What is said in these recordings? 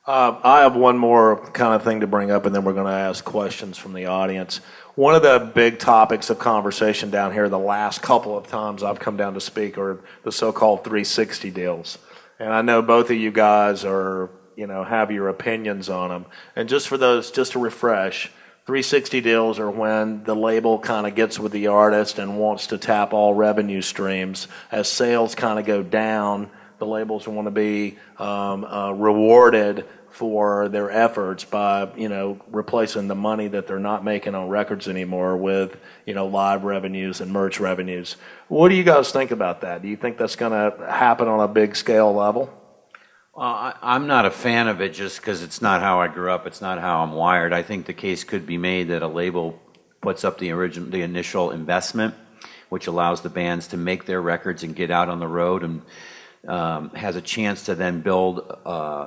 I have one more kind of thing to bring up, and then we're going to ask questions from the audience. One of the big topics of conversation down here the last couple of times I've come down to speak are the so-called 360 deals. And I know both of you guys are, have your opinions on them. And just for those, just to refresh, 360 deals are when the label kind of gets with the artist and wants to tap all revenue streams. As sales kind of go down, the labels want to be rewarded for their efforts by, replacing the money that they're not making on records anymore with, live revenues and merch revenues. What do you guys think about that? Do you think that's going to happen on a big scale level? I'm not a fan of it just because it's not how I grew up. It's not how I'm wired. I think the case could be made that a label puts up the initial investment, which allows the bands to make their records and get out on the road, and has a chance to then build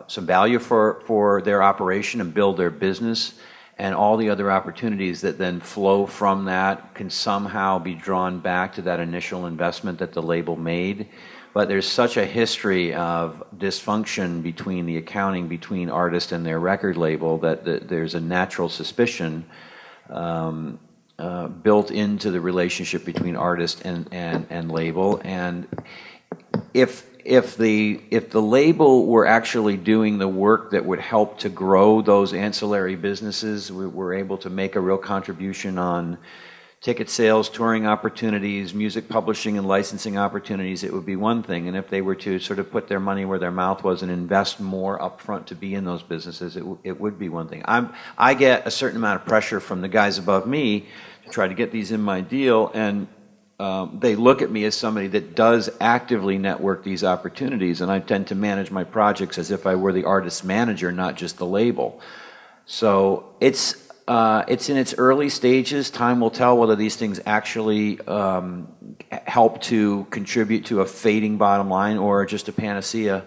some value for their operation and build their business, and all the other opportunities that then flow from that can somehow be drawn back to that initial investment that the label made. But there's such a history of dysfunction between the accounting between artist and their record label that there's a natural suspicion built into the relationship between artist and label. And if the label were actually doing the work that would help to grow those ancillary businesses, we're able to make a real contribution on ticket sales, touring opportunities, music publishing and licensing opportunities, it would be one thing. And if they were to sort of put their money where their mouth was and invest more upfront to be in those businesses, it would be one thing. I get a certain amount of pressure from the guys above me to try to get these in my deal, and they look at me as somebody that does actively network these opportunities, and I tend to manage my projects as if I were the artist manager, not just the label. So it's in its early stages. Time will tell whether these things actually help to contribute to a fading bottom line or just a panacea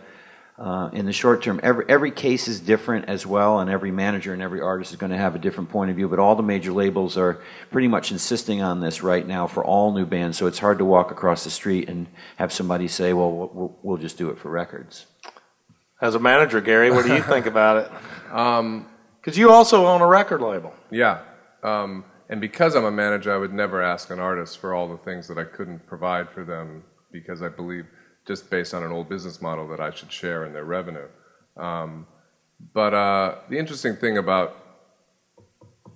in the short term. Every case is different as well, and every manager and every artist is going to have a different point of view, but all the major labels are pretty much insisting on this right now for all new bands, so it's hard to walk across the street and have somebody say, well, we'll just do it for records. As a manager, Gary, what do you think about it? Because you also own a record label. Yeah. And because I'm a manager, I would never ask an artist for all the things that I couldn't provide for them, because I believe, just based on an old business model, that I should share in their revenue. But the interesting thing about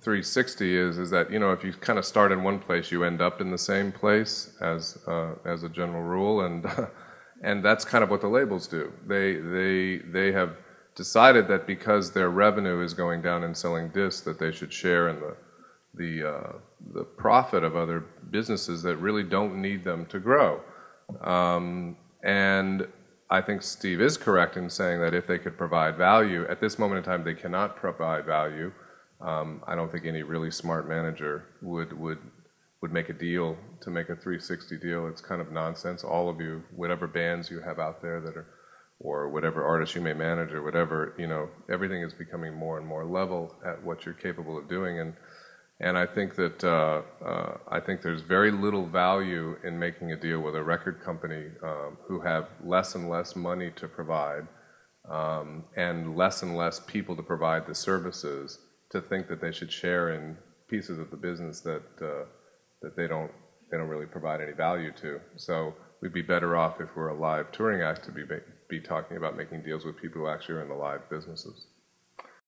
360 is that, if you kind of start in one place, you end up in the same place as a general rule, and that's kind of what the labels do. They have decided that because their revenue is going down in selling discs, that they should share in the profit of other businesses that really don't need them to grow. And I think Steve is correct in saying that if they could provide value, at this moment in time they cannot provide value. I don't think any really smart manager would make a deal to make a 360 deal. It's kind of nonsense. All of you, whatever bands you have out there that are, or whatever artists you may manage or whatever, everything is becoming more and more level at what you're capable of doing. And I think that I think there's very little value in making a deal with a record company who have less and less money to provide and less people to provide the services, to think that they should share in pieces of the business that they don't really provide any value to. So we'd be better off if we're a live touring act to be talking about making deals with people who actually are in the live businesses.